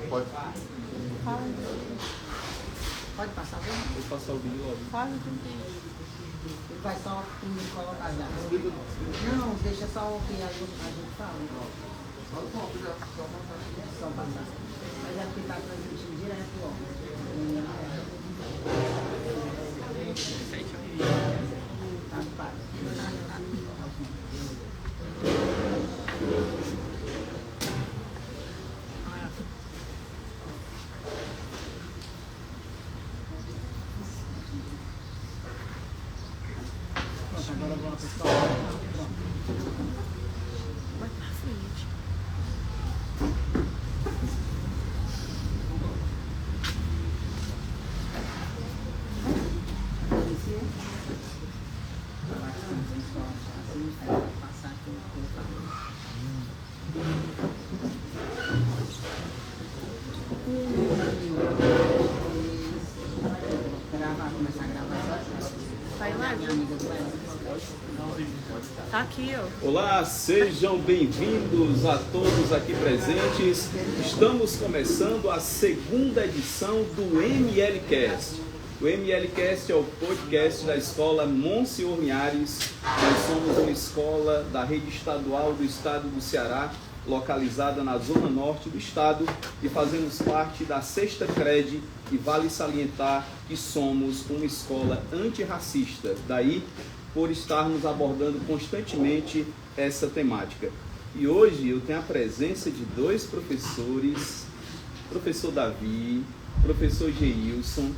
Pode. Pode passar o vídeo? Vou passar o vídeo logo. Fala, ele vai só primeiro colocar já. Não, deixa só o que a gente fala. Só passar. Mas é porque está transmitindo direto, ó. Tá, para. Agora vamos pessoal. Vai pra frente. Passar aqui no computador. Gravar, começar a gravar. Vai lá, Minha amiga do Wesley. Tá aqui, ó. Olá, sejam bem-vindos a todos aqui presentes. Estamos começando a segunda edição do MLcast. O MLcast é o podcast da Escola Monsenhor Linhares. Nós somos uma escola da rede estadual do estado do Ceará, localizada na zona norte do estado, e fazemos parte da Sexta CRED, e vale salientar que somos uma escola antirracista, daí por estarmos abordando constantemente essa temática. E hoje eu tenho a presença de dois professores, professor Davi, professor Geilson,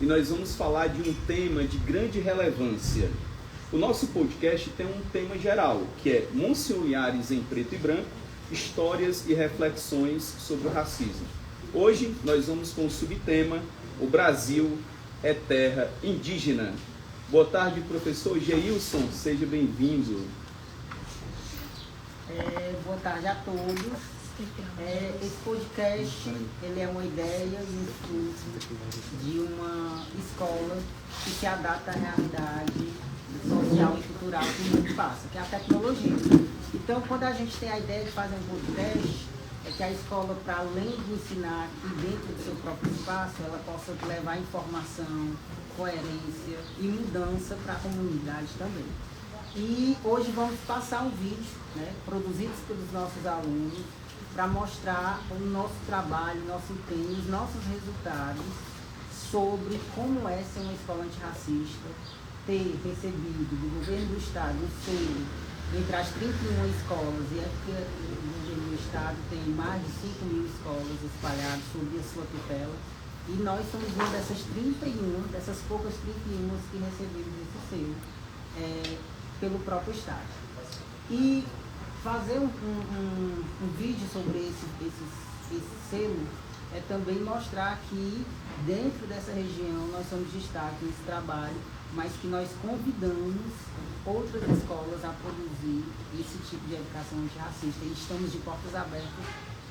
e nós vamos falar de um tema de grande relevância. O nosso podcast tem um tema geral, que é Monsenhor Linhares em preto e branco, histórias e reflexões sobre o racismo. Hoje nós vamos com o subtema O Brasil é Terra Indígena. Boa tarde, professor Geilson, seja bem-vindo. Boa tarde a todos. Esse podcast ele é uma ideia e um fruto de uma escola que se adapta à realidade social e cultural que o mundo passa, que é a tecnologia. Então, quando a gente tem a ideia de fazer um podcast, é que a escola, para além de ensinar aqui dentro do seu próprio espaço, ela possa levar informação, coerência e mudança para a comunidade também. E hoje vamos passar um vídeo, produzido pelos nossos alunos, para mostrar o nosso trabalho, nosso empenho, os nossos resultados sobre como é ser uma escola antirracista, ter recebido do governo do estado o selo entre as 31 escolas, e é porque o governo do estado tem mais de 5.000 escolas espalhadas sob a sua tutela, e nós somos uma dessas 31, dessas poucas 31 que recebemos esse selo pelo próprio estado. E fazer um vídeo sobre esse selo é também mostrar que dentro dessa região nós somos destaque nesse trabalho, mas que nós convidamos outras escolas a produzir esse tipo de educação antirracista, e estamos de portas abertas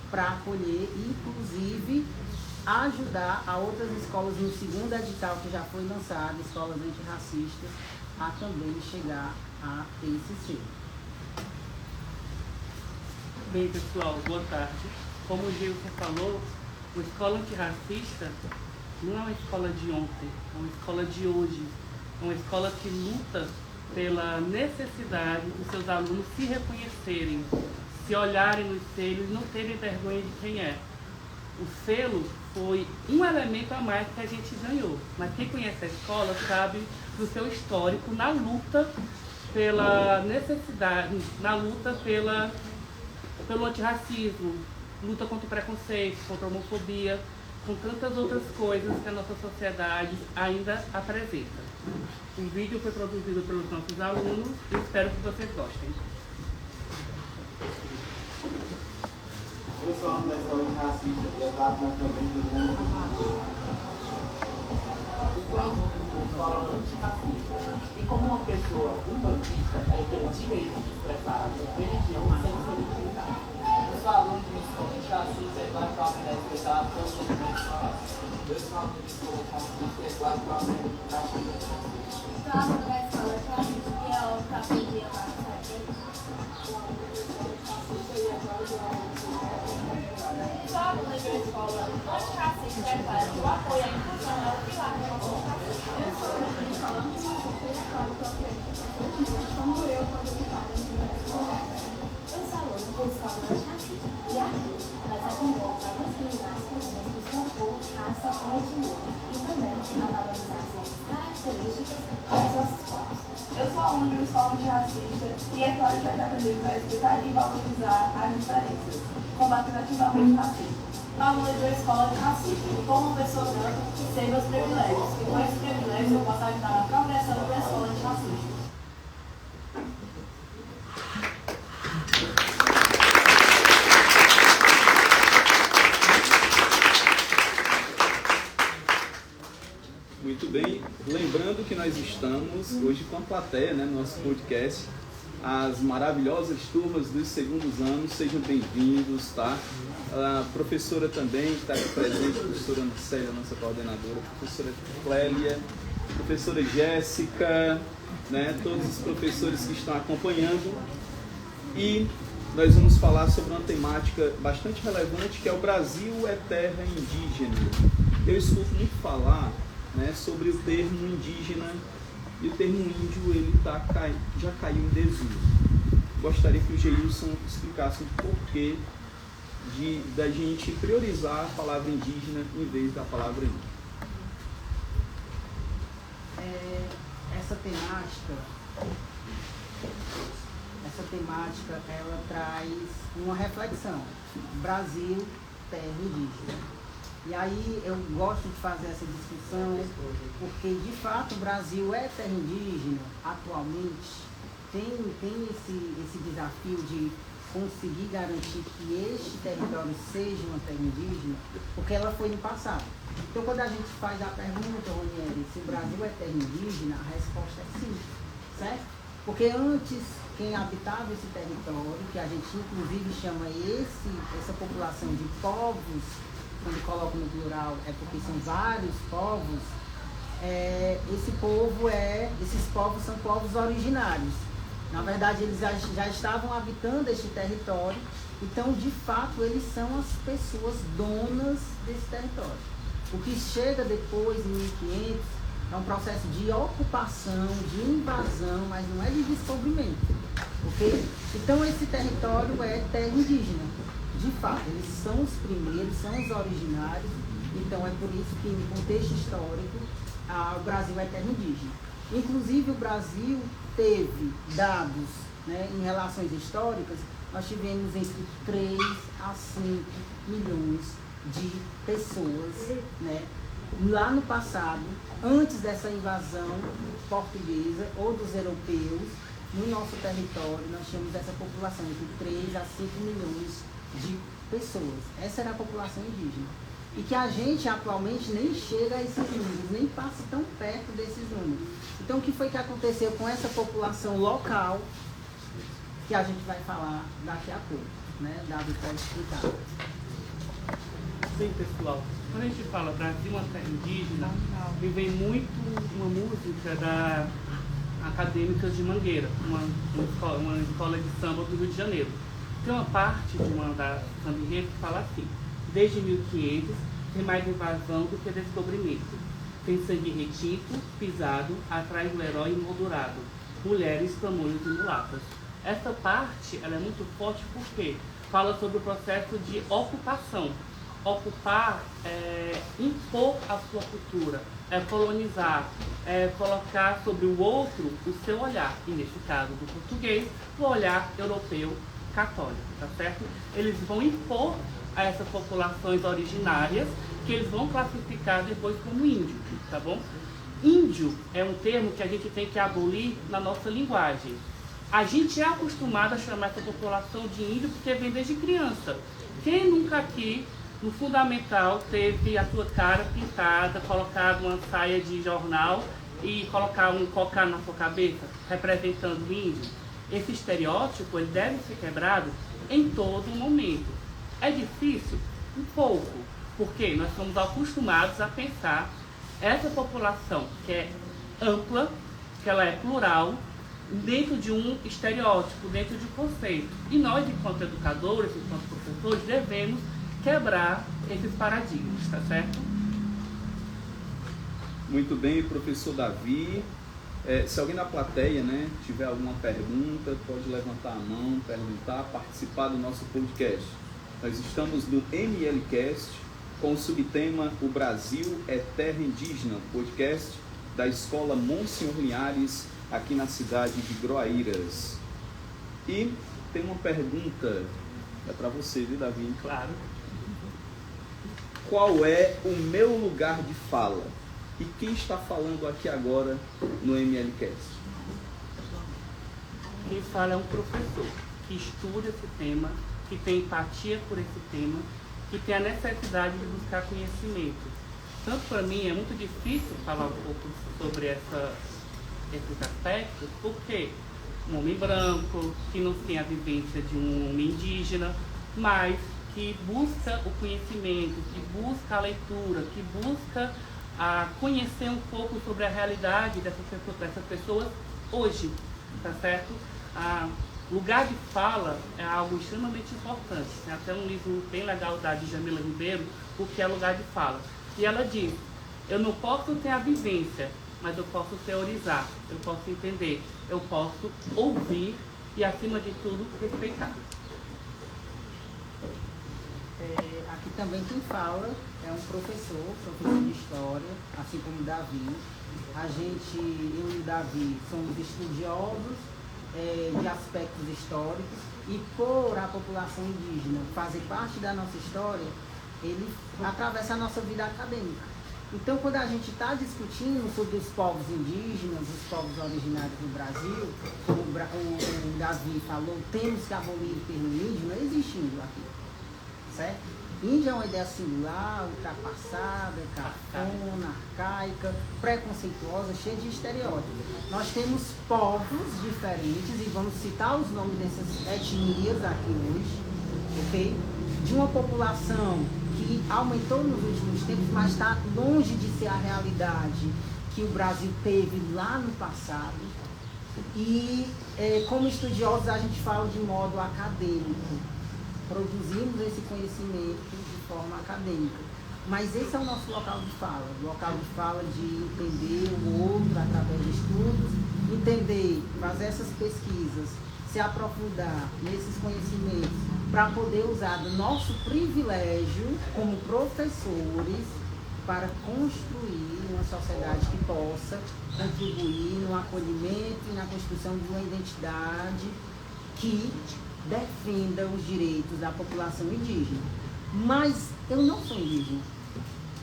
para acolher e, inclusive, ajudar a outras escolas no segundo edital que já foi lançado, escolas antirracistas, a também chegar a ter esse selo. Bem, pessoal, boa tarde. Como o Gilson falou, a escola antirracista não é uma escola de ontem, é uma escola de hoje. É uma escola que luta pela necessidade dos seus alunos se reconhecerem, se olharem no espelho e não terem vergonha de quem é. O selo foi um elemento a mais que a gente ganhou, mas quem conhece a escola sabe do seu histórico na luta pela necessidade, na luta pelo antirracismo, luta contra o preconceito, contra a homofobia, com tantas outras coisas que a nossa sociedade ainda apresenta. O vídeo foi produzido pelos nossos alunos e espero que vocês gostem. Eu sou uma pessoa racista e eu trato também do mundo. E como uma pessoa humanista, eu tenho o direito de expressar a minha religião sem ser intimidada. Eu sou aluno de uma escola antirracista e vai para a mulher expressar a sua religião. Eu sou aluno de escola comunista e vai para a mulher expressar a sua religião. Eu sou aluno da escola antirracista que é o que aprendi a fazer. Sou aluna de uma escola antirracista e declaro que o apoio à inclusão é o pilar da nossa educação. Eu sou aluna de uma escola antirracista e declaro que o apoio à inclusão é como eu quando eu estava na primeira escola. Eu sou aluna de uma escola antirracista e aqui nós aprendemos a discriminar as pessoas por sua cor, raça ou etnia e também a valorizar as características das nossas povos. Eu sou aluna de uma escola antirracista e é claro que vai aprender a respeitar e valorizar as diferenças, combatendo ativamente o racismo. Sou aluna de uma escola antirracista e como uma pessoa branca, sei meus privilégios. E com esses privilégios eu posso ajudar na progressão da escola antirracista. Muito bem, lembrando que nós estamos hoje com a plateia, né, no nosso podcast, as maravilhosas turmas dos segundos anos, sejam bem-vindos, tá? A professora também que está aqui presente, a professora Ana Célia, nossa coordenadora, a professora Clélia, a professora Jéssica, né, todos os professores que estão acompanhando. E nós vamos falar sobre uma temática bastante relevante, que é o Brasil é terra indígena. Eu escuto muito falar, né, sobre o termo indígena, e o termo índio ele já caiu em desuso. Gostaria que o Geilson explicasse o porquê da gente priorizar a palavra indígena em vez da palavra índio. Essa temática ela traz uma reflexão. Brasil, terra indígena. E aí eu gosto de fazer essa discussão porque, de fato, o Brasil é terra indígena atualmente. Tem esse desafio de conseguir garantir que este território seja uma terra indígena, porque ela foi no passado. Então, quando a gente faz a pergunta, Ronieri, se o Brasil é terra indígena, a resposta é sim, certo? Porque antes, quem habitava esse território, que a gente inclusive chama essa população de povos, quando coloco no plural é porque são vários povos, esses povos são povos originários. Na verdade, eles já estavam habitando este território, então, de fato, eles são as pessoas donas desse território. O que chega depois, em 1500, é um processo de ocupação, de invasão, mas não é de descobrimento, ok? Então, esse território é terra indígena. De fato, eles são os primeiros, são os originários, então é por isso que, no contexto histórico, o Brasil é terra indígena. Inclusive, o Brasil teve dados, né, em relações históricas, nós tivemos entre 3 a 5 milhões de pessoas, né, lá no passado, antes dessa invasão portuguesa ou dos europeus, no nosso território, nós tínhamos essa população entre 3 a 5 milhões de pessoas. Essa era a população indígena. E que a gente atualmente nem chega a esses números, nem passa tão perto desses números. Então, o que foi que aconteceu com essa população local, que a gente vai falar daqui a pouco, né? Davi pode explicar. Sim, pessoal. Quando a gente fala Brasil, uma terra indígena, me vem muito uma música da Acadêmicas de Mangueira, uma escola de samba do Rio de Janeiro. Tem uma parte de uma da samba enredo que fala assim: desde 1500 tem mais invasão do que descobrimento. Tem sangue retinto, pisado, atrás do herói emoldurado, mulheres, tamanhos e mulatas. Essa parte ela é muito forte porque fala sobre o processo de ocupação. Ocupar é impor a sua cultura, é colonizar, é colocar sobre o outro o seu olhar, e nesse caso do português, o olhar europeu católico, tá certo? Eles vão impor a essas populações originárias, que eles vão classificar depois como índio, tá bom? Índio é um termo que a gente tem que abolir na nossa linguagem. A gente é acostumado a chamar essa população de índio porque vem desde criança. Quem nunca aqui, no fundamental, teve a sua cara pintada, colocado uma saia de jornal e colocar um cocá na sua cabeça, representando o índio? Esse estereótipo ele deve ser quebrado em todo momento. É difícil? Um pouco, porque nós somos acostumados a pensar essa população que é ampla, que ela é plural, dentro de um estereótipo, dentro de um conceito. E nós, enquanto educadores, enquanto professores, devemos quebrar esses paradigmas, tá certo? Muito bem, professor Davi. Se alguém na plateia, né, tiver alguma pergunta, pode levantar a mão, perguntar, participar do nosso podcast. Nós estamos no MLCast com o subtema O Brasil é Terra Indígena, podcast da Escola Monsenhor Linhares, aqui na cidade de Groaíras. E tem uma pergunta, é para você, viu, Davi? Claro. Qual é o meu lugar de fala? E quem está falando aqui agora no MLCast? Quem fala é um professor que estuda esse tema, que tem empatia por esse tema, que tem a necessidade de buscar conhecimento. Tanto para mim é muito difícil falar um pouco sobre esses aspectos, porque um homem branco, que não tem a vivência de um homem indígena, mas que busca o conhecimento, que busca a leitura, que busca conhecer um pouco sobre a realidade dessas pessoas hoje, tá certo? Lugar de fala é algo extremamente importante. Tem até um livro bem legal da Djamila Ribeiro, o que é lugar de fala. E ela diz, eu não posso ter a vivência, mas eu posso teorizar, eu posso entender, eu posso ouvir e, acima de tudo, respeitar. Aqui também quem fala é um professor de história, assim como o Davi. Eu e o Davi somos estudiosos de aspectos históricos e por a população indígena fazer parte da nossa história, ele atravessa a nossa vida acadêmica. Então, quando a gente está discutindo sobre os povos indígenas, os povos originários do Brasil, como o Davi falou, temos que abolir o termo índio, não existe índio aqui, certo? Índia é uma ideia singular, ultrapassada, cafona, arcaica, preconceituosa, cheia de estereótipos. Nós temos povos diferentes, e vamos citar os nomes dessas etnias aqui hoje, ok? De uma população que aumentou nos últimos tempos, mas está longe de ser a realidade que o Brasil teve lá no passado. E como estudiosos a gente fala de modo acadêmico, produzimos esse conhecimento de forma acadêmica. Mas esse é o nosso local de fala, o local de fala de entender o outro através de estudos, entender, fazer essas pesquisas, se aprofundar nesses conhecimentos para poder usar do nosso privilégio como professores para construir uma sociedade que possa contribuir no acolhimento e na construção de uma identidade que defenda os direitos da população indígena. Mas eu não sou indígena,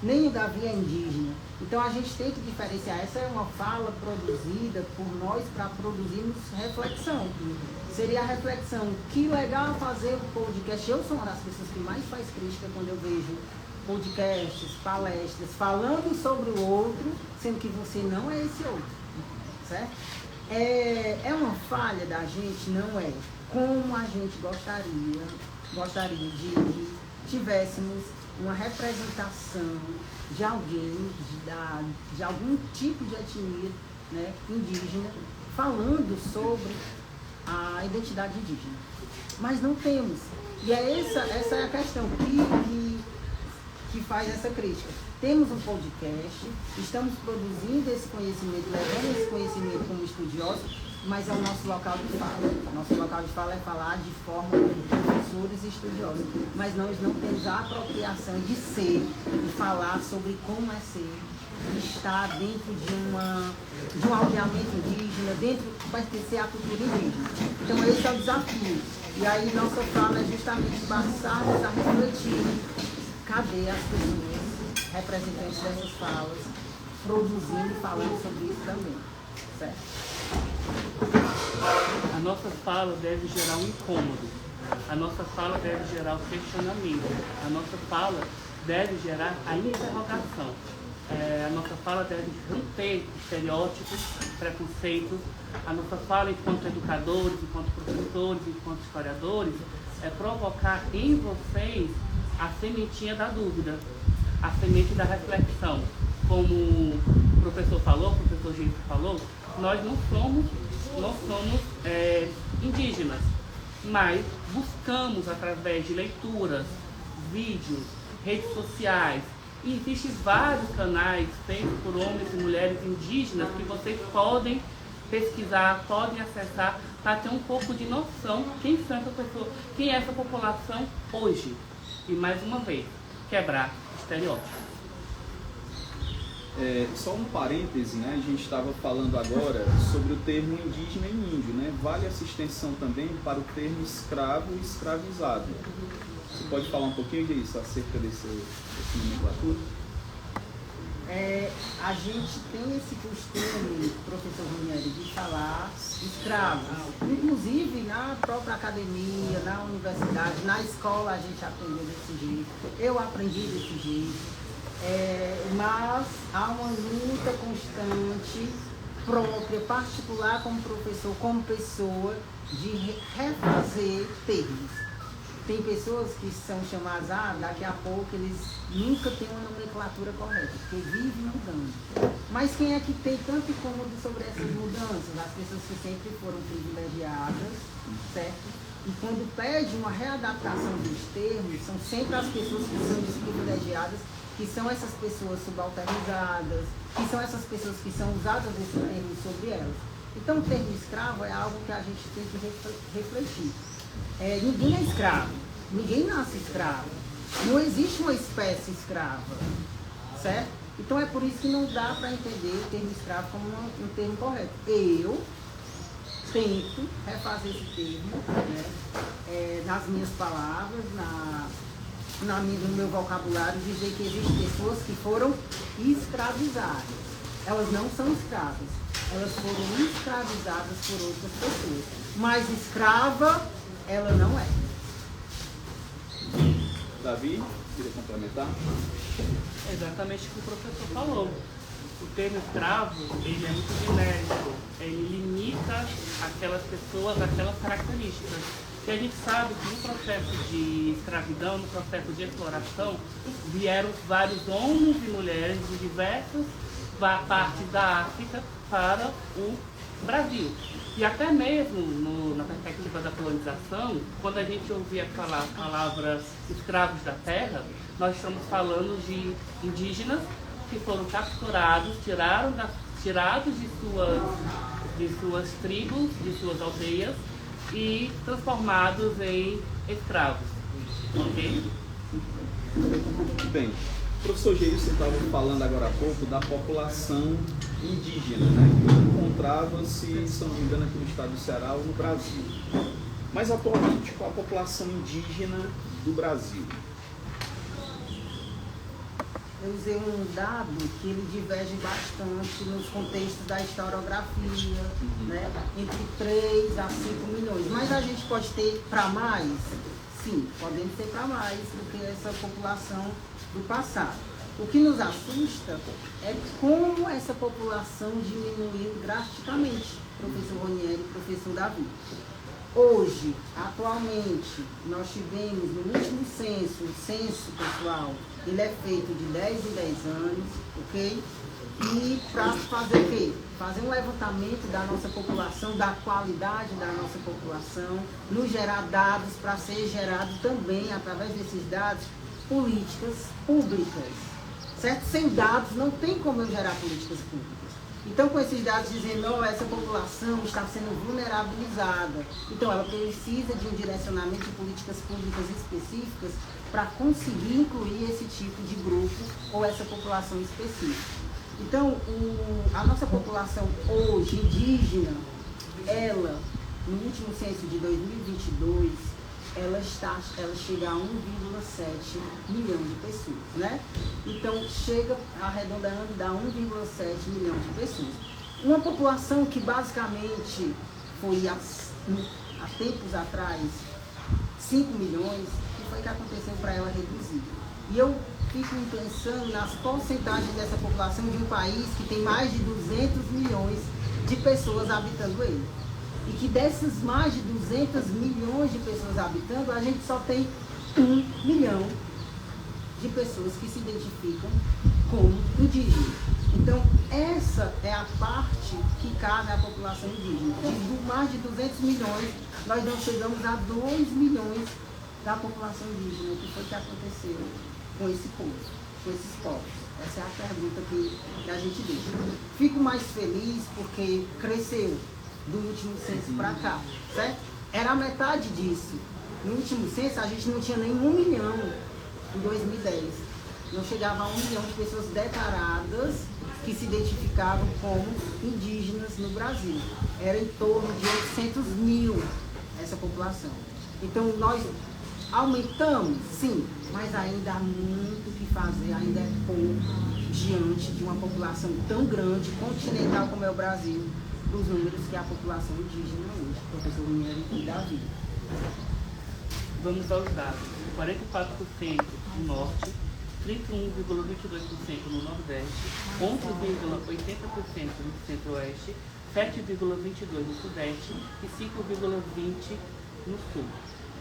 nem o Davi é indígena. Então a gente tem que diferenciar. Essa é uma fala produzida por nós para produzirmos reflexão. Seria a reflexão, que legal fazer o podcast. Eu sou uma das pessoas que mais faz crítica quando eu vejo podcasts, palestras, falando sobre o outro, sendo que você não é esse outro, certo? É uma falha da gente? Não é. Como a gente gostaria de tivéssemos uma representação de alguém, de algum tipo de etnia, né, indígena, falando sobre a identidade indígena. Mas não temos. E essa é a questão que faz essa crítica. Temos um podcast, estamos produzindo esse conhecimento, levando esse conhecimento como estudiosos, mas é o nosso local de fala. Nosso local de fala é falar de forma de professores e estudiosos. Mas nós não temos a apropriação de ser, de falar sobre como é ser, de estar dentro de um aldeamento indígena, dentro de pertencer à cultura indígena. Então esse é o desafio. E aí nossa fala é justamente passarmos a refletir. Cadê as pessoas, representantes dessas falas, produzindo e falando sobre isso também, certo? A nossa fala deve gerar um incômodo, a nossa fala deve gerar o questionamento, a nossa fala deve gerar a interrogação, a nossa fala deve romper estereótipos, preconceitos, a nossa fala enquanto educadores, enquanto professores, enquanto historiadores, é provocar em vocês a sementinha da dúvida, a semente da reflexão. Como o professor falou, o professor Gilson falou, nós não somos indígenas, mas buscamos através de leituras, vídeos, redes sociais. E existem vários canais feitos por homens e mulheres indígenas que vocês podem pesquisar, podem acessar para ter um pouco de noção quem são essa pessoa, quem é essa população hoje. E mais uma vez, quebrar estereótipos. Só um parêntese, né? A gente estava falando agora sobre o termo indígena e índio, né? Vale essa extensão também para o termo escravo e escravizado. Você pode falar um pouquinho disso, acerca desse nomenclatura? A gente tem esse costume, professor Ranieri, de falar escravos. Inclusive na própria academia, na universidade, na escola a gente aprendeu desse jeito. Eu aprendi desse jeito. Mas há uma luta constante, própria, particular como professor, como pessoa, de refazer termos. Tem pessoas que são chamadas, daqui a pouco eles nunca têm uma nomenclatura correta, porque vivem mudando. Mas quem é que tem tanto incômodo sobre essas mudanças? As pessoas que sempre foram privilegiadas, certo? E quando pede uma readaptação dos termos, são sempre as pessoas que são desprivilegiadas, que são essas pessoas subalternizadas, que são essas pessoas que são usadas esses termos sobre elas. Então o termo escravo é algo que a gente tem que refletir. Ninguém é escravo, ninguém nasce escravo, não existe uma espécie escrava, certo? Então é por isso que não dá para entender o termo escravo como um termo correto. Eu tento refazer esse termo, né, nas minhas palavras, no meu vocabulário, dizer que existem pessoas que foram escravizadas. Elas não são escravas, elas foram escravizadas por outras pessoas. Mas escrava, ela não é. Davi, queria complementar? Exatamente o que o professor falou. O termo escravo, ele é muito genérico. Ele limita aquelas pessoas, aquelas características. E a gente sabe que no processo de escravidão, no processo de exploração, vieram vários homens e mulheres de diversas partes da África para o Brasil. E até mesmo na perspectiva da colonização, quando a gente ouvia falar palavras escravos da terra, nós estamos falando de indígenas que foram capturados, tirados de suas tribos, de suas aldeias e transformados em escravos. Ok? Bem, o professor Geir, você estava falando agora há pouco da população indígena, né, que encontrava-se, se não me engano, aqui no estado do Ceará ou no Brasil. Mas atualmente, qual a população indígena do Brasil? Eu usei um dado que ele diverge bastante nos contextos da historiografia, né? Entre 3 a 5 milhões. Mas a gente pode ter para mais? Sim, podemos ter para mais do que essa população do passado. O que nos assusta é como essa população diminuiu drasticamente, professor Ranieri e professor Davi. Hoje, atualmente, nós tivemos no último censo, o censo pessoal, ele é feito de 10 em 10 anos, ok? E para fazer o quê? Fazer um levantamento da nossa população, da qualidade da nossa população, nos gerar dados para ser gerado também, através desses dados, políticas públicas, certo? Sem dados não tem como eu gerar políticas públicas. Então, com esses dados dizendo, essa população está sendo vulnerabilizada, então ela precisa de um direcionamento de políticas públicas específicas para conseguir incluir esse tipo de grupo ou essa população específica. Então, a nossa população hoje, indígena, ela, no último censo de 2022, ela chega a 1,7 milhão de pessoas, né? Então, chega arredondando, dá 1,7 milhão de pessoas. Uma população que basicamente foi há tempos atrás 5 milhões, que foi que aconteceu para ela reduzir? E eu fico pensando nas porcentagens dessa população de um país que tem mais de 200 milhões de pessoas habitando ele. E que dessas mais de 200 milhões de pessoas habitando, a gente só tem 1 milhão de pessoas que se identificam como indígenas. Então, essa é a parte que cabe à população indígena. De mais de 200 milhões, nós não chegamos a 2 milhões da população indígena, o que foi que aconteceu com esse povo, com esses povos? Essa é a pergunta que a gente deixa. Fico mais feliz porque cresceu do último censo para cá, certo? Era a metade disso. No último censo a gente não tinha nem 1 milhão em 2010. Não chegava a 1 milhão de pessoas declaradas que se identificavam como indígenas no Brasil. Era em torno de 800 mil essa população. Então nós aumentamos, sim, mas ainda há muito o que fazer, ainda é pouco diante de uma população tão grande, continental como é o Brasil, dos números que é a população indígena hoje, professor Mineiro e Davi. Vamos aos dados. 44% no norte, 31,22% no nordeste, 11,80% no centro-oeste, 7,22% no sudeste e 5,20% no sul.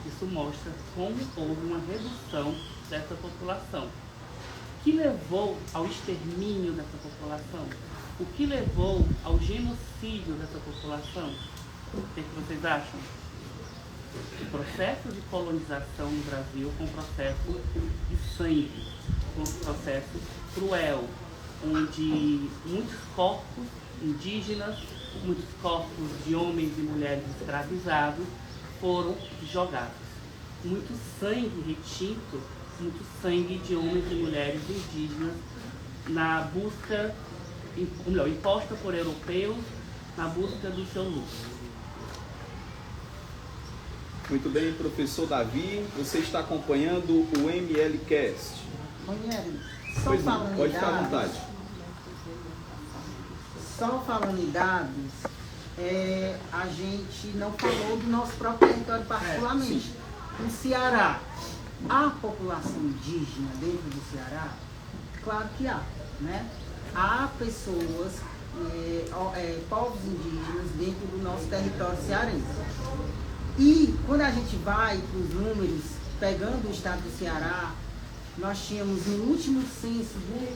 Isso mostra como houve uma redução dessa população. O que levou ao extermínio dessa população? O que levou ao genocídio dessa população? O que vocês acham? O processo de colonização no Brasil foi um processo de sangue, um processo cruel, onde muitos corpos indígenas, muitos corpos de homens e mulheres escravizados foram jogados. Muito sangue retinto, muito sangue de homens e mulheres indígenas na busca, ou melhor, imposta por europeus na busca do seu lucro. Muito bem, professor Davi, você está acompanhando o MLcast. Ronieri, Pois não, pode ficar à vontade. Só falando em dados, a gente não falou do nosso próprio território particularmente. O Ceará, há população indígena dentro do Ceará? Claro que há, né? Há pessoas, povos indígenas dentro do nosso território cearense. E quando a gente vai para os números, pegando o estado do Ceará, nós tínhamos no último censo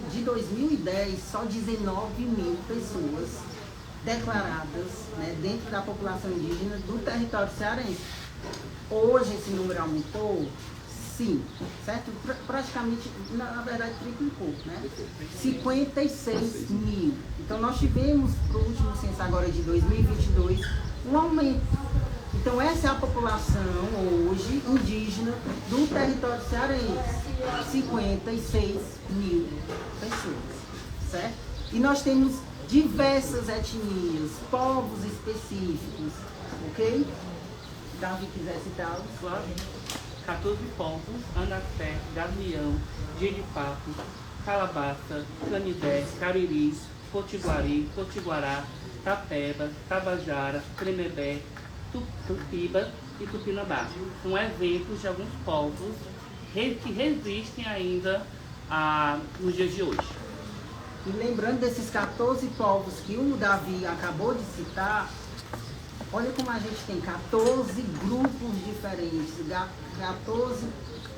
de 2010 só 19 mil pessoas declaradas, né, dentro da população indígena do território cearense. Hoje esse número aumentou? Sim, certo? Praticamente, na verdade, triplicou, né? 56 mil. Então nós tivemos para o último censo agora de 2022 um aumento. Então essa é a população hoje indígena do território cearense, 56 mil pessoas, certo? E nós temos diversas etnias, povos específicos, ok? Davi quiser citá-los. Claro. 14 povos: Anacé, Gavião, Jeripapo, Calabaça, Canidé, Cariri, Potiguari, Potiguará, Tapeba, Tabajara, Tremebé, Tupiba e Tupinambá. São exemplos de alguns povos que resistem ainda nos dias de hoje. E lembrando desses 14 povos que o Davi acabou de citar, olha como a gente tem 14 grupos diferentes, 14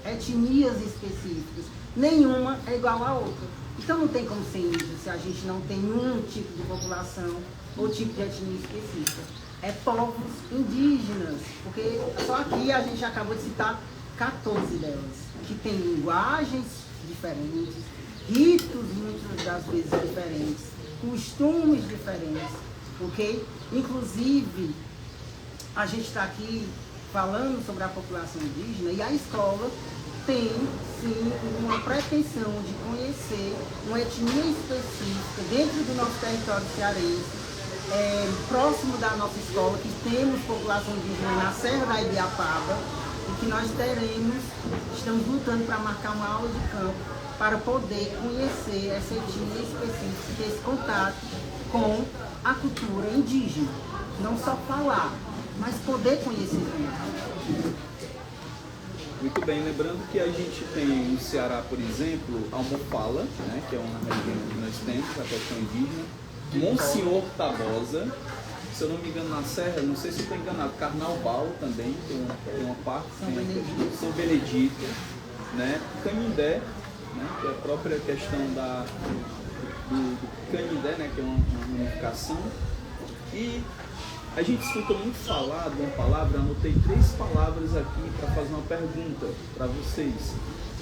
etnias específicas. Nenhuma é igual à outra. Então não tem como ser índio se a gente não tem um tipo de população ou tipo de etnia específica. É povos indígenas, porque só aqui a gente acabou de citar 14 delas, que têm linguagens diferentes, ritos muitas das vezes diferentes, costumes diferentes, ok? Inclusive, a gente está aqui falando sobre a população indígena e a escola tem, sim, uma pretensão de conhecer uma etnia específica dentro do nosso território cearense, próximo da nossa escola, que temos população indígena na Serra da Ibiapaba e que nós estamos lutando para marcar uma aula de campo para poder conhecer essa etnia específica, ter esse contato com a cultura indígena. Não só falar, mas poder conhecer também. Muito bem, lembrando que a gente tem no Ceará, por exemplo, a Almofala, né, que é uma região que nós temos, a questão indígena, Monsenhor Tabosa, se eu não me engano na Serra, não sei se estou enganado, Carnaval também, tem uma parte, São Benedito, né, Canindé, né, que é a própria questão do Canindé, né, que é uma unificação, e A gente escuta muito falar de uma palavra, anotei 3 palavras aqui para fazer uma pergunta para vocês,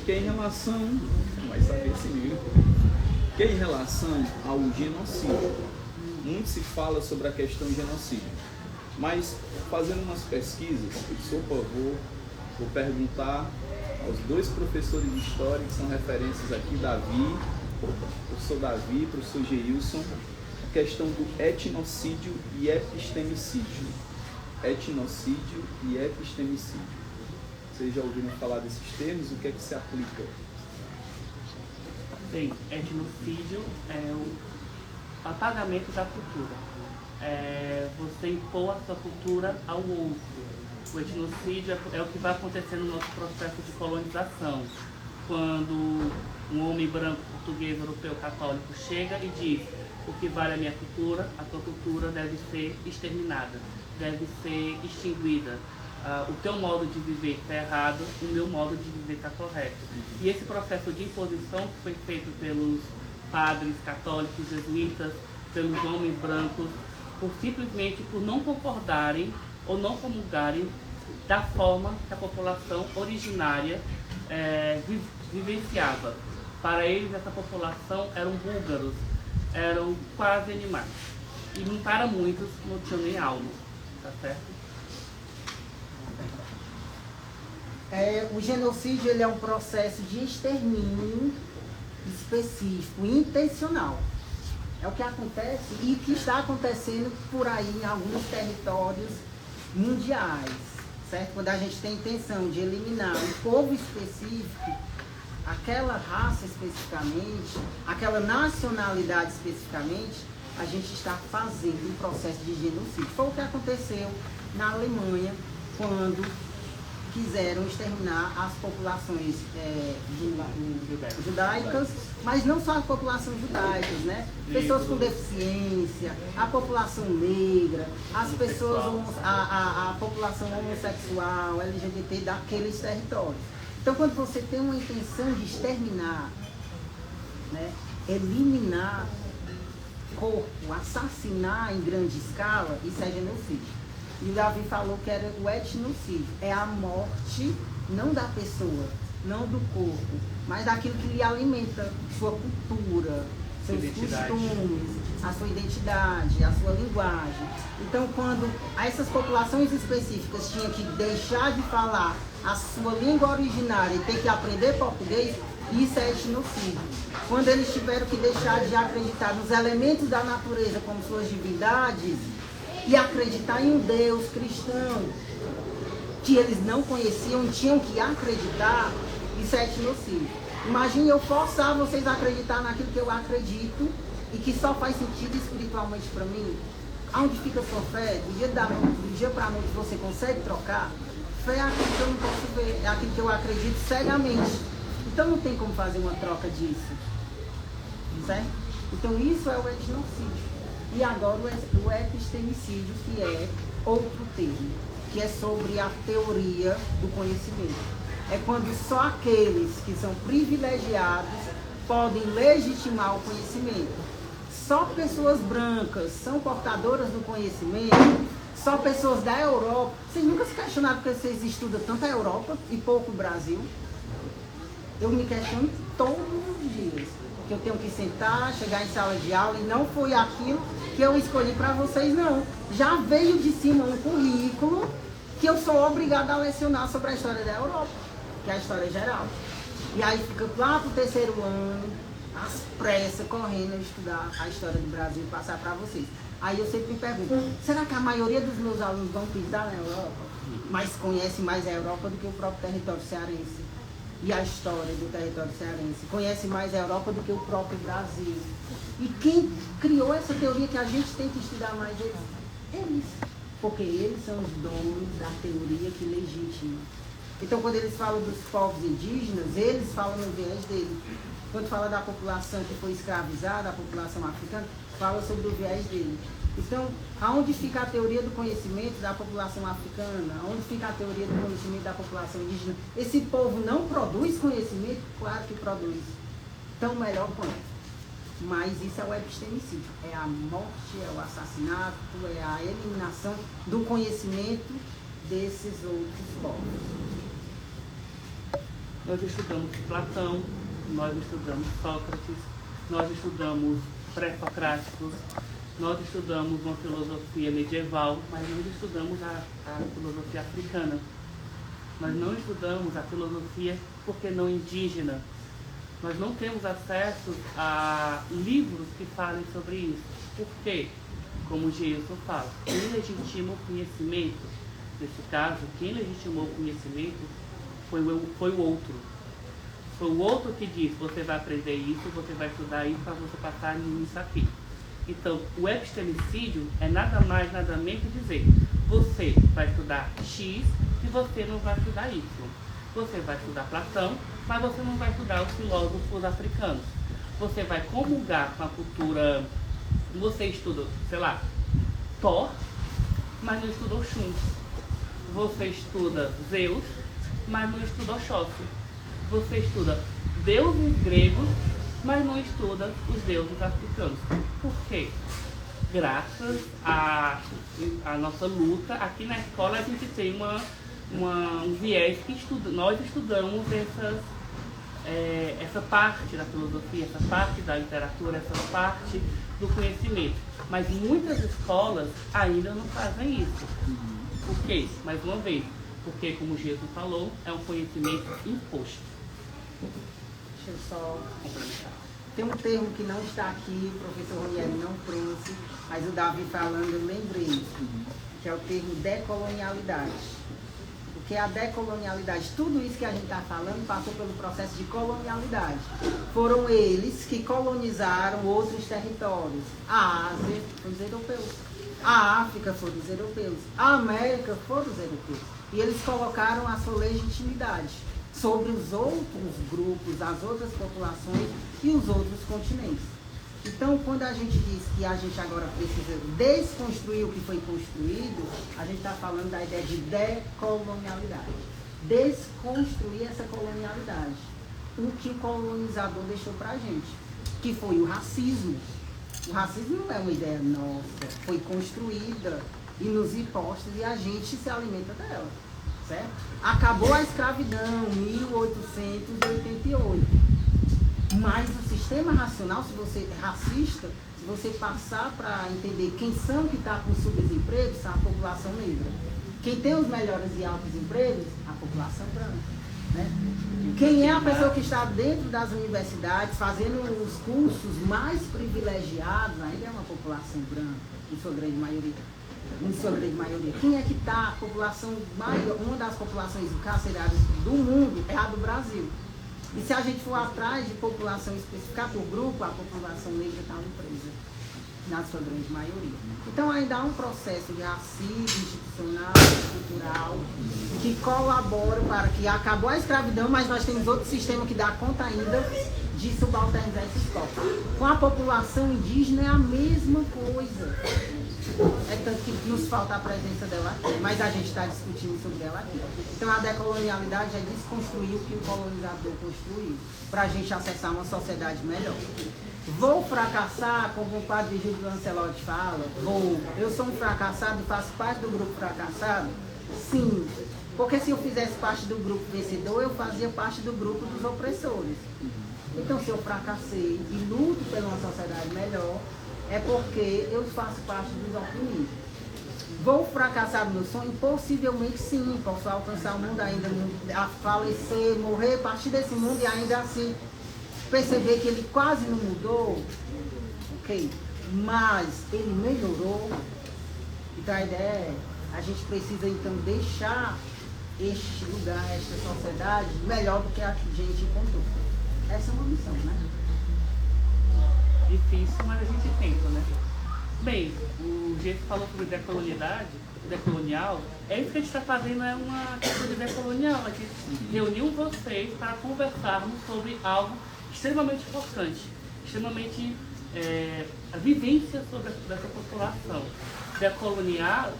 que é em relação, não vai saber esse nível, que é em relação ao genocídio. Muito se fala sobre a questão de genocídio, mas fazendo umas pesquisas, eu sou por favor, vou perguntar aos 2 professores de história que são referências aqui, professor Davi, professor Geilson, a questão do etnocídio e epistemicídio. Etnocídio e epistemicídio. Vocês já ouviram falar desses termos? O que é que se aplica? Bem, etnocídio é o apagamento da cultura. Você impor a sua cultura ao outro. O etnocídio é o que vai acontecer no nosso processo de colonização. Quando um homem branco, português, europeu, católico chega e diz: o que vale a minha cultura, a tua cultura deve ser exterminada, deve ser extinguida. O teu modo de viver está errado, o meu modo de viver está correto. E esse processo de imposição que foi feito pelos padres católicos, jesuítas, pelos homens brancos, simplesmente por não concordarem ou não comungarem da forma que a população originária vivenciava. Para eles, essa população eram búlgaros, eram quase animais. E para muitos não tinham nem alma, tá certo? O genocídio ele é um processo de extermínio específico, intencional. É o que acontece e que está acontecendo por aí em alguns territórios mundiais, certo? Quando a gente tem a intenção de eliminar um povo específico, aquela raça especificamente, aquela nacionalidade especificamente, a gente está fazendo um processo de genocídio. Foi o que aconteceu na Alemanha quando quiseram exterminar as populações judaicas, mas não só as populações judaicas, né? Pessoas com deficiência, a população negra, as pessoas, a população homossexual, LGBT daqueles territórios. Então, quando você tem uma intenção de exterminar, né, eliminar corpo, assassinar em grande escala, isso é genocídio. E o Davi falou que era o etnocídio. É a morte, não da pessoa, não do corpo, mas daquilo que lhe alimenta, sua cultura, seus costumes, a sua identidade, a sua linguagem. Então, quando essas populações específicas tinham que deixar de falar a sua língua originária e ter que aprender português, isso é etnocídio. Quando eles tiveram que deixar de acreditar nos elementos da natureza como suas divindades, e acreditar em um Deus cristão que eles não conheciam e tinham que acreditar, isso é etnocídio. Imagine eu forçar vocês a acreditar naquilo que eu acredito e que só faz sentido espiritualmente para mim. Aonde fica a sua fé? Do dia para a noite você consegue trocar? Fé é aquilo que eu não posso ver, é aquilo que eu acredito cegamente. Então não tem como fazer uma troca disso. Certo? Então isso é o etnocídio. E agora o epistemicídio, que é outro termo, que é sobre a teoria do conhecimento. É quando só aqueles que são privilegiados podem legitimar o conhecimento. Só pessoas brancas são portadoras do conhecimento, só pessoas da Europa. Vocês nunca se questionaram porque vocês estudam tanto a Europa e pouco o Brasil? Eu me questiono todos os dias. Que eu tenho que sentar, chegar em sala de aula e não foi aquilo que eu escolhi para vocês, não. Já veio de cima um currículo que eu sou obrigada a lecionar sobre a história da Europa, que é a história geral. E aí fica lá pro 3º ano, às pressas, correndo a estudar a história do Brasil e passar para vocês. Aí eu sempre me pergunto, será que a maioria dos meus alunos vão pisar na Europa, mas conhece mais a Europa do que o próprio território cearense? E a história do território cearense, conhece mais a Europa do que o próprio Brasil. E quem criou essa teoria que a gente tem que estudar mais eles? Eles. Porque eles são os donos da teoria que legitima. Então, quando eles falam dos povos indígenas, eles falam no viés dele. Quando fala da população que foi escravizada, a população africana, fala sobre o viés dele. Então, aonde fica a teoria do conhecimento da população africana? Aonde fica a teoria do conhecimento da população indígena? Esse povo não produz conhecimento? Claro que produz. Então, melhor quanto? mas isso é o epistemicídio, é a morte, é o assassinato, é a eliminação do conhecimento desses outros povos. Nós estudamos Platão, nós estudamos Sócrates, nós estudamos pré-socráticos, nós estudamos uma filosofia medieval, mas não estudamos a filosofia africana. Nós não estudamos a filosofia porque não indígena. Nós não temos acesso a livros que falem sobre isso. Por quê? Como o Geilson fala, quem legitima o conhecimento, nesse caso, quem legitimou o conhecimento foi o outro. Foi o outro que disse, você vai aprender isso, você vai estudar isso para você passar nisso aqui. Então, o epistemicídio é nada mais, nada menos que dizer, você vai estudar X e você não vai estudar Y. Você vai estudar Platão, mas você não vai estudar os filósofos africanos. Você vai comungar com a cultura, você estuda, sei lá, Thor, mas não estuda Oxum. Você estuda Zeus, mas não estuda Oxóssi. Você estuda deuses gregos, mas não estuda os deuses africanos. Por quê? Graças à nossa luta, aqui na escola a gente tem um viés que nós estudamos essa parte da filosofia, essa parte da literatura, essa parte do conhecimento. Mas muitas escolas ainda não fazem isso. Por quê? Mais uma vez, porque, como o Geilson falou, é um conhecimento imposto. Deixa eu só complementar. Tem um termo que não está aqui, o professor Ronieri não trouxe, mas o Davi falando, eu lembrei, que é o termo decolonialidade. O que é a decolonialidade? Tudo isso que a gente está falando passou pelo processo de colonialidade. Foram eles que colonizaram outros territórios. A Ásia foram os europeus. A África foram os europeus. A América foram os europeus. E eles colocaram a sua legitimidade sobre os outros grupos, as outras populações e os outros continentes. Então, quando a gente diz que a gente agora precisa desconstruir o que foi construído, a gente está falando da ideia de decolonialidade. Desconstruir essa colonialidade. O que o colonizador deixou para a gente, que foi o racismo. O racismo não é uma ideia nossa, foi construída e nos imposta e a gente se alimenta dela. Certo? Acabou a escravidão em 1888. Mas o sistema racional, se você é racista, se você passar para entender quem são que está com subdesemprego, são a população negra. Quem tem os melhores e altos empregos, a população branca. Né? Quem é a pessoa que está dentro das universidades, fazendo os cursos mais privilegiados, ainda é uma população branca, em sua grande maioria. Quem é que está? A população maior, uma das populações encarceradas do mundo é a do Brasil. E se a gente for atrás de população especificar por grupo, a população negra está presa, na sua grande maioria. Então ainda há um processo de racismo institucional, cultural, que colabora para que acabou a escravidão, mas nós temos outro sistema que dá conta ainda de subalternizar esses corpos. Com a população indígena é a mesma coisa. É tanto que nos falta a presença dela aqui, mas a gente está discutindo sobre ela aqui. Então a decolonialidade é desconstruir o que o colonizador construiu, para a gente acessar uma sociedade melhor. Vou fracassar, como o padre Júlio Lancelotti fala? Vou. Eu sou um fracassado e faço parte do grupo fracassado? Sim. Porque se eu fizesse parte do grupo vencedor, eu fazia parte do grupo dos opressores. Então se eu fracassei e luto por uma sociedade melhor, é porque eu faço parte dos oprimidos. Vou fracassar no meu sonho? Possivelmente sim. Posso alcançar o mundo ainda, a falecer, morrer, partir desse mundo e ainda assim perceber que ele quase não mudou. Ok. Mas ele melhorou. Então a ideia é, a gente precisa então deixar este lugar, esta sociedade melhor do que a gente encontrou. Essa é uma missão, né? Difícil, mas a gente tenta, né? Bem, o jeito que falou sobre decolonial, é isso que a gente está fazendo, é uma questão de decolonial. A gente reuniu vocês para conversarmos sobre algo extremamente importante, extremamente a vivência sobre dessa população.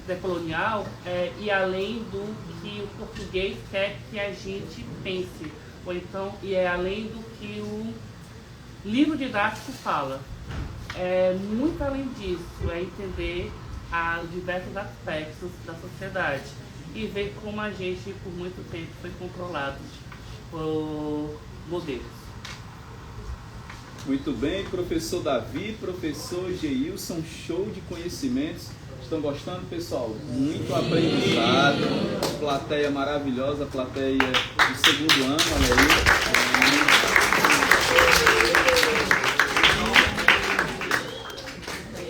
Decolonial é ir além do que o português quer que a gente pense, ou então ir além do que Livro didático fala. Muito além disso, é entender diversos aspectos da sociedade e ver como a gente, por muito tempo, foi controlado por modelos. Muito bem, professor Davi, professor Geilson, show de conhecimentos. Estão gostando, pessoal? Muito aprendizado, plateia maravilhosa, plateia do segundo ano, olha aí.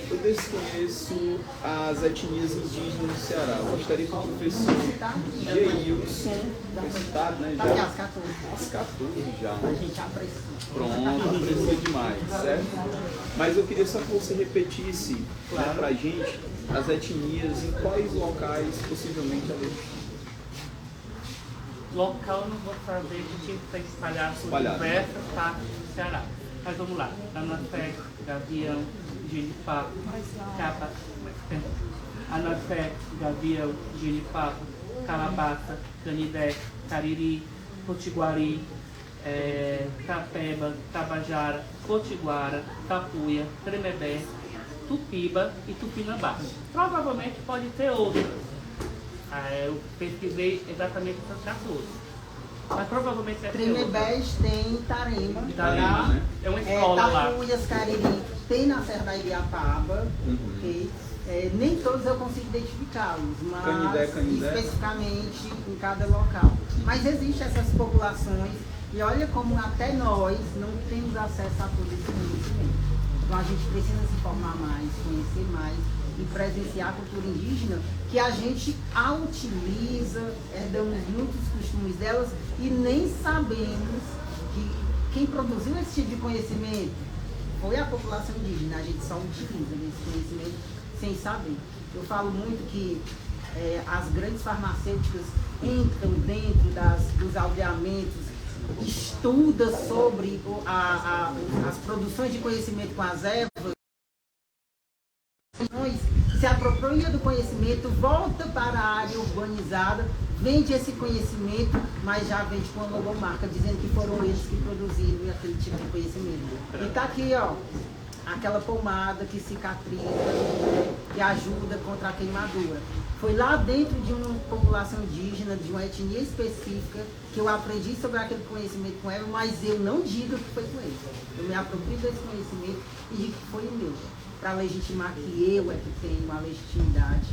Eu desconheço as etnias indígenas no Ceará. Eu gostaria que o professor Geilson, universitário, né? Tá aqui Já, às 14. às 14 já. A gente aprecia. Pronto, aprecia demais, certo? Mas eu queria só que você repetisse, né, pra gente as etnias, em quais locais possivelmente elas estão. Local não vou saber, porque está espalhado por diversas partes do Ceará. Mas vamos lá. Anafé, Gavião, Genipapo, Capa, Anafé, Gavião, Genipapo, Calabaça, Canidé, Cariri, Potiguari, Tapeba, Tabajara, Potiguara, Tapuia, Tremebé, Tupiba e Tupinambá. Provavelmente pode ter outras. Eu pesquisei exatamente essas 14. Mas provavelmente é Tremebés tem Tarema, Tarema, né? É uma escola lá. Tapuias, Cariri, tem na Serra da Ibiapaba, ok? Nem todos eu consigo identificá-los, mas Canidé. especificamente em cada local. Mas existem essas populações e olha como até nós não temos acesso a todo esse conhecimento. Então a gente precisa se informar mais, conhecer mais e presenciar a cultura indígena, que a gente a utiliza, herdamos muitos costumes delas e nem sabemos que quem produziu esse tipo de conhecimento foi a população indígena. A gente só utiliza esse conhecimento sem saber. Eu falo muito que as grandes farmacêuticas entram dentro dos aldeamentos, estudam sobre as produções de conhecimento com as ervas, se apropria do conhecimento, volta para a área urbanizada, vende esse conhecimento, mas já vende com a logomarca, dizendo que foram eles que produziram aquele tipo de conhecimento. E está aqui, ó, aquela pomada que cicatriza, que ajuda contra a queimadura. Foi lá dentro de uma população indígena, de uma etnia específica, que eu aprendi sobre aquele conhecimento com ela, mas eu não digo que foi com ele. Eu me aproprio desse conhecimento e digo que foi o meu, para legitimar que eu é que tenho a legitimidade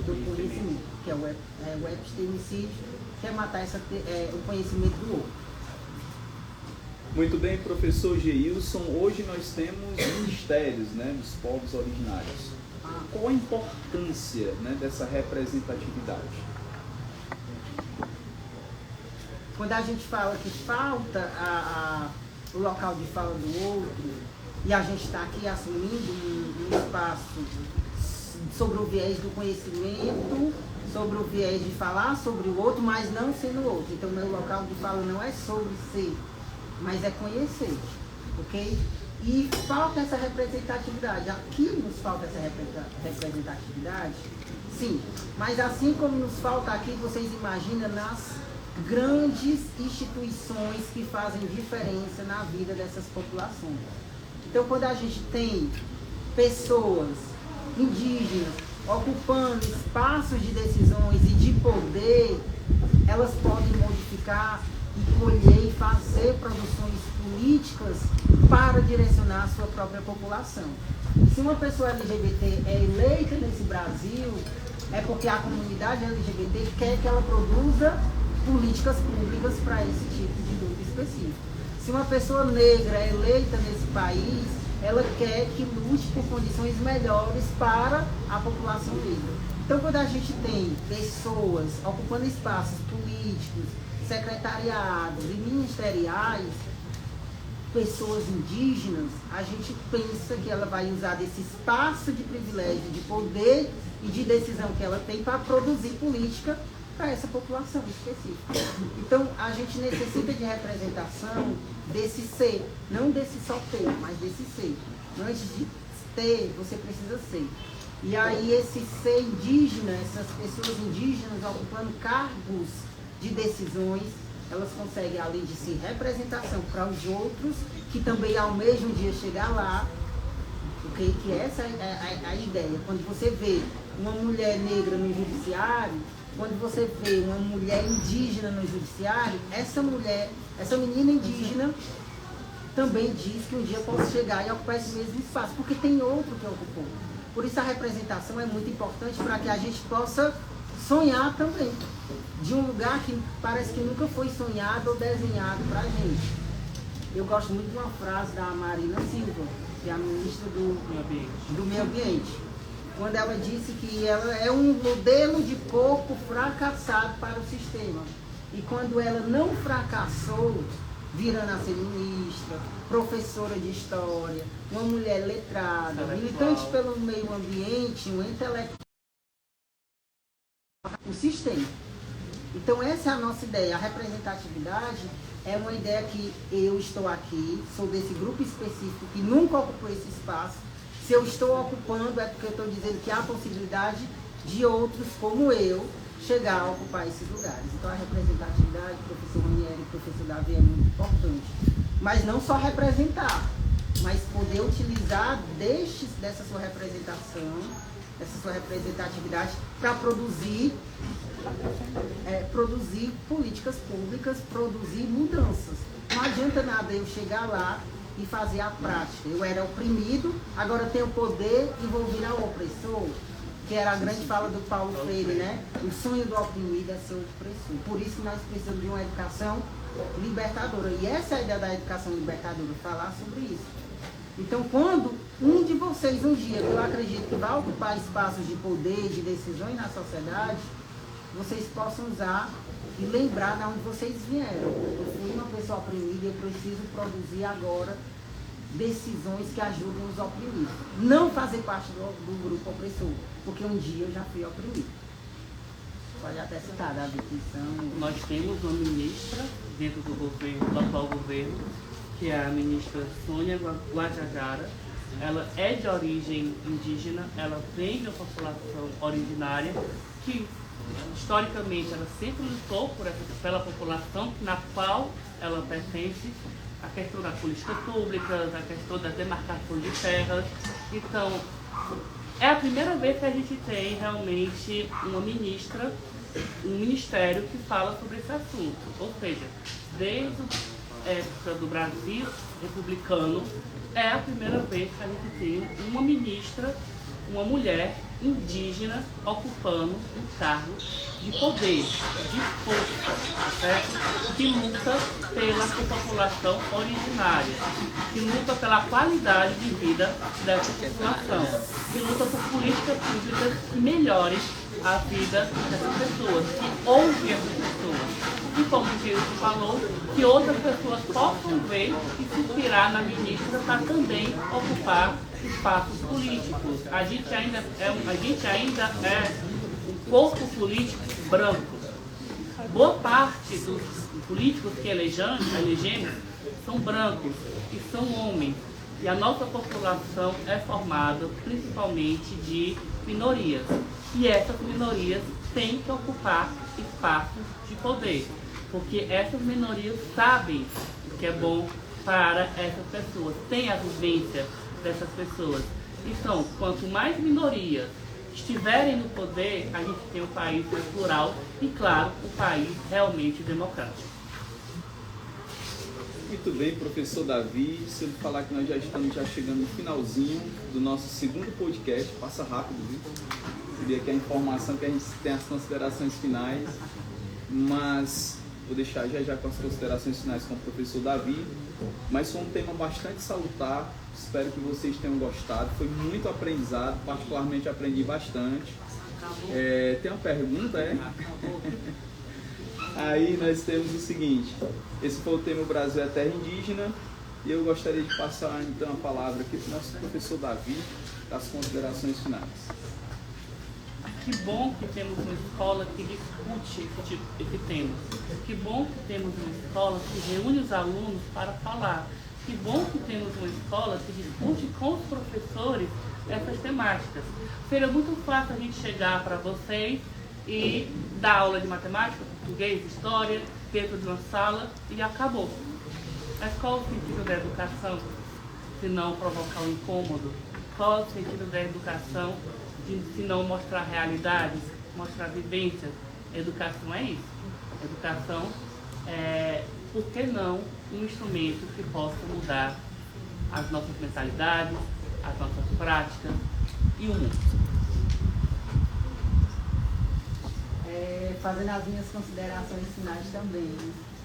do conhecimento, que é o epistemicídio, que é matar o conhecimento do outro. Muito bem, professor Geilson. Hoje nós temos ministérios, né, dos povos originários. Qual a importância, né, dessa representatividade? Quando a gente fala que falta o local de fala do outro, e a gente está aqui assumindo um espaço sobre o viés do conhecimento, sobre o viés de falar sobre o outro, mas não sendo o outro. Então, meu local de fala não é sobre ser, mas é conhecer, ok? E falta essa representatividade. Aqui nos falta essa representatividade, sim. Mas assim como nos falta aqui, vocês imaginam nas grandes instituições que fazem diferença na vida dessas populações. Então, quando a gente tem pessoas indígenas ocupando espaços de decisões e de poder, elas podem modificar e colher e fazer produções políticas para direcionar a sua própria população. Se uma pessoa LGBT é eleita nesse Brasil, é porque a comunidade LGBT quer que ela produza políticas públicas para esse tipo de grupo específico. Se uma pessoa negra é eleita nesse país, ela quer que lute por condições melhores para a população negra. Então, quando a gente tem pessoas ocupando espaços políticos, secretariados e ministeriais, pessoas indígenas, a gente pensa que ela vai usar desse espaço de privilégio, de poder e de decisão que ela tem para produzir política para essa população específica. Então, a gente necessita de representação desse ser, não desse só ter, mas desse ser. Antes de ter, você precisa ser. E aí, esse ser indígena, essas pessoas indígenas ocupando cargos de decisões, elas conseguem, além de ser representação para os outros, que também almejam um dia chegar lá, porque que essa é a ideia. Quando você vê uma mulher negra no judiciário, quando você vê uma mulher indígena no judiciário, essa menina indígena também diz que um dia posso chegar e ocupar esse mesmo espaço, porque tem outro que ocupou. Por isso a representação é muito importante para que a gente possa sonhar também, de um lugar que parece que nunca foi sonhado ou desenhado para a gente. Eu gosto muito de uma frase da Marina Silva, que é a ministra do Meio Ambiente, quando ela disse que ela é um modelo de corpo fracassado para o sistema. E quando ela não fracassou, virando a ser ministra, professora de história, uma mulher letrada, militante pelo meio ambiente, um intelectual, o sistema. Então essa é a nossa ideia. A representatividade é uma ideia que eu estou aqui, sou desse grupo específico que nunca ocupou esse espaço. Se eu estou ocupando é porque eu estou dizendo que há a possibilidade de outros como eu chegar a ocupar esses lugares. Então a representatividade, professor Ranieri e professor Davi, é muito importante. Mas não só representar, mas poder utilizar dessa sua representação, dessa sua representatividade para produzir políticas públicas, produzir mudanças. Não adianta nada eu chegar lá e fazer a prática. Eu era oprimido, agora tenho poder envolvido ao opressor, que era a grande fala do Paulo Freire, né? O sonho do oprimido é ser opressor. Por isso que nós precisamos de uma educação libertadora. E essa é a ideia da educação libertadora, falar sobre isso. Então, quando um de vocês, um dia, que eu acredito que vai ocupar espaços de poder, de decisões na sociedade, vocês possam usar e lembrar de onde vocês vieram. Eu fui uma pessoa oprimida e eu preciso produzir agora decisões que ajudem os oprimidos. Não fazer parte do grupo opressor, porque um dia eu já fui oprimido. Pode até citar, Davi, que são... Nós temos uma ministra dentro do governo, do atual governo, que é a ministra Sônia Guajajara. Ela é de origem indígena, ela vem de uma população originária que, historicamente, ela sempre lutou pela população na qual ela pertence, a questão das políticas públicas, a questão da demarcação de terras. Então, é a primeira vez que a gente tem realmente uma ministra, um ministério que fala sobre esse assunto. Ou seja, desde a época do Brasil republicano, é a primeira vez que a gente tem uma ministra, uma mulher indígena ocupando um cargo de poder, de força, certo? Que luta pela população originária, que luta pela qualidade de vida dessa população, que luta por políticas públicas que melhorem a vida dessas pessoas, que ouvem essas pessoas. E como o Diego falou, que outras pessoas possam ver e se inspirar na ministra para também ocupar espaços políticos. A gente ainda é um corpo político branco. Boa parte dos políticos que elegemos são brancos e são homens. E a nossa população é formada principalmente de minorias. E essas minorias têm que ocupar espaços de poder, porque essas minorias sabem o que é bom para essas pessoas, têm a vivência dessas pessoas. Então, quanto mais minorias estiverem no poder, a gente tem um país mais plural e, claro, um país realmente democrático. Muito bem, professor Davi. Se eu falar que nós já estamos chegando no finalzinho do nosso segundo podcast, passa rápido, viu? Queria que a informação, que a gente tem as considerações finais, mas vou deixar já com as considerações finais com o professor Davi. Mas foi um tema bastante salutar, espero que vocês tenham gostado, foi muito aprendizado, particularmente aprendi bastante. Tem uma pergunta, Aí nós temos o seguinte, esse foi o tema O Brasil é Terra Indígena, e eu gostaria de passar então a palavra aqui para o nosso professor Davi, das considerações finais. Que bom que temos uma escola que discute esse tema. Que bom que temos uma escola que reúne os alunos para falar. Que bom que temos uma escola que discute com os professores essas temáticas. Seria muito fácil a gente chegar para vocês e dar aula de matemática, português, história dentro de uma sala e acabou. Mas qual o sentido da educação se não provocar um incômodo? Qual o sentido da educação se não mostrar realidades, mostrar vivências? Educação é isso. Educação é, por que não, um instrumento que possa mudar as nossas mentalidades, as nossas práticas e o mundo. Fazendo as minhas considerações finais também.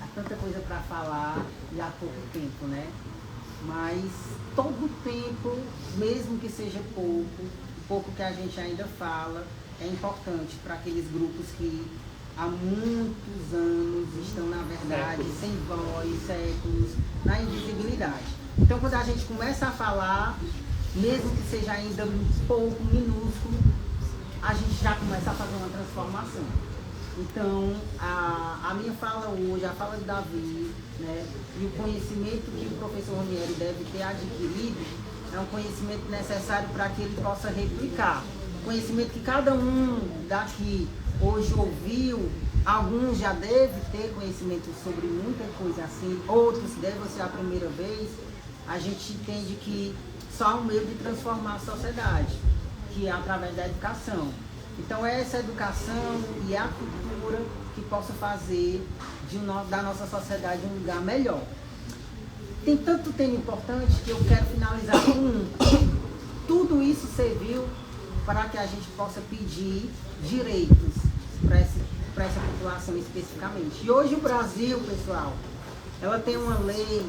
Há tanta coisa para falar e há pouco tempo, né? Mas todo tempo, mesmo que seja pouco, o pouco que a gente ainda fala, é importante para aqueles grupos que há muitos anos estão, na verdade, sem voz, séculos, na invisibilidade. Então, quando a gente começa a falar, mesmo que seja ainda um pouco minúsculo, a gente já começa a fazer uma transformação. Então, a minha fala hoje, a fala de Davi, né, e o conhecimento que o professor Ranieri deve ter adquirido, é um conhecimento necessário para que ele possa replicar. O conhecimento que cada um daqui hoje ouviu, alguns já devem ter conhecimento sobre muita coisa assim, outros devem ser a primeira vez. A gente entende que só há um meio de transformar a sociedade, que é através da educação. Então é essa educação e a cultura que possa fazer da nossa sociedade um lugar melhor. Tem tanto tema importante que eu quero finalizar com um. Tudo isso serviu para que a gente possa pedir direitos para essa população especificamente. E hoje o Brasil, pessoal, ela tem uma lei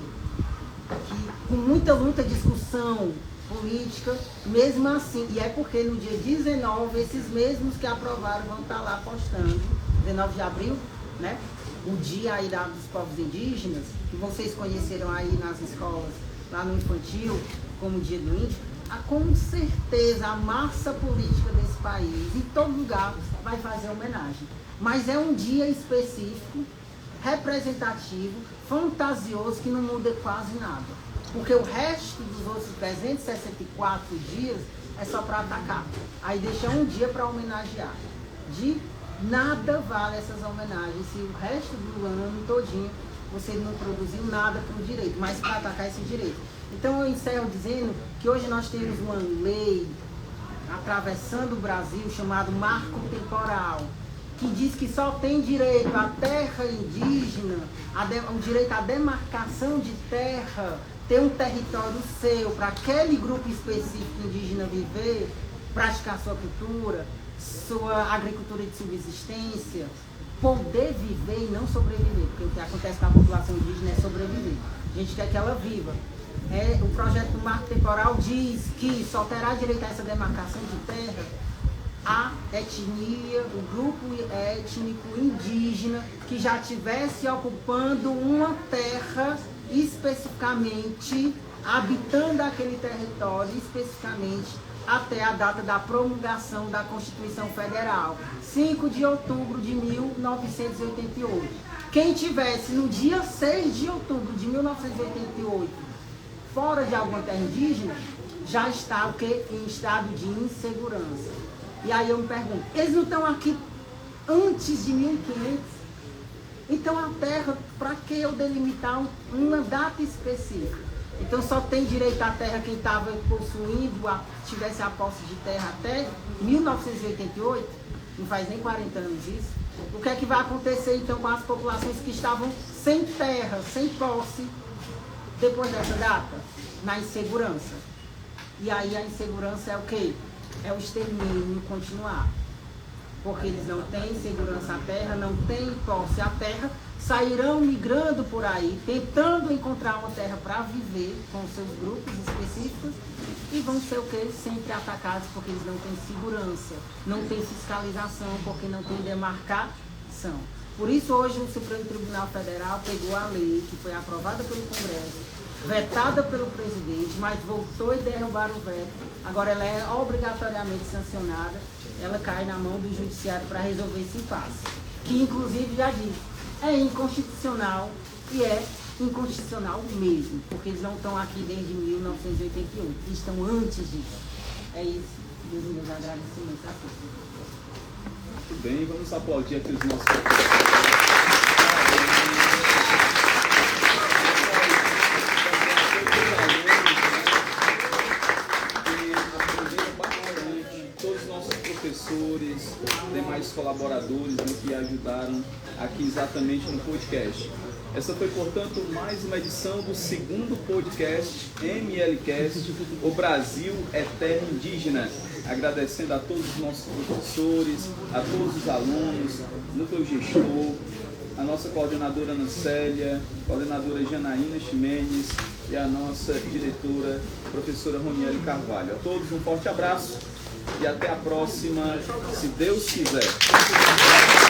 que, com muita luta, discussão política, mesmo assim, e é porque no dia 19, esses mesmos que aprovaram vão estar lá postando, 19 de abril, né? O dia aí dos povos indígenas, que vocês conheceram aí nas escolas, lá no infantil, como o dia do índio, com certeza a massa política desse país, em todo lugar, vai fazer homenagem. Mas é um dia específico, representativo, fantasioso, que não muda quase nada. Porque o resto dos outros 364 dias é só para atacar. Aí deixa um dia para homenagear. De nada vale essas homenagens se o resto do ano todinho você não produziu nada para o direito, mas para atacar esse direito. Então eu encerro dizendo que hoje nós temos uma lei atravessando o Brasil chamado Marco Temporal, que diz que só tem direito à terra indígena, o direito à demarcação de terra, ter um território seu, para aquele grupo específico indígena viver, praticar sua cultura, sua agricultura de subsistência, poder viver e não sobreviver, porque o que acontece com a população indígena é sobreviver. A gente quer que ela viva. O projeto do Marco Temporal diz que só terá direito a essa demarcação de terra a etnia, o grupo étnico indígena que já estivesse ocupando uma terra especificamente, habitando aquele território especificamente até a data da promulgação da Constituição Federal, 5 de outubro de 1988. Quem tivesse no dia 6 de outubro de 1988 fora de alguma terra indígena, já está o quê? Em estado de insegurança. E aí eu me pergunto, eles não estão aqui antes de 1500? Então a terra, para que eu delimitar uma data específica? Então só tem direito à terra quem estava possuindo, tivesse a posse de terra até 1988? Não faz nem 40 anos isso. O que é que vai acontecer então com as populações que estavam sem terra, sem posse, depois dessa data? Na insegurança. E aí a insegurança é o quê? É o extermínio continuar. Porque eles não têm segurança à terra, não têm posse à terra, sairão migrando por aí, tentando encontrar uma terra para viver com seus grupos específicos e vão ser o quê? Sempre atacados porque eles não têm segurança, não têm fiscalização, porque não têm demarcação. Por isso hoje o Supremo Tribunal Federal pegou a lei que foi aprovada pelo Congresso, vetada pelo presidente, mas voltou e derrubaram o veto. Agora ela é obrigatoriamente sancionada, ela cai na mão do judiciário para resolver esse impasse, que inclusive já diz, é inconstitucional e é inconstitucional mesmo, porque eles não estão aqui desde 1988, eles estão antes disso. É isso, meus agradecimentos a todos. Muito bem, vamos aplaudir aqui os nossos colaboradores, né, que ajudaram aqui exatamente no podcast. Essa foi, portanto, mais uma edição do segundo podcast MLCast, o Brasil é Terra Indígena. Agradecendo a todos os nossos professores, a todos os alunos, núcleo gestor, a nossa coordenadora Ana Célia, coordenadora Janaína Ximenes e a nossa diretora, professora Roniele Carvalho. A todos um forte abraço e até a próxima, se Deus quiser.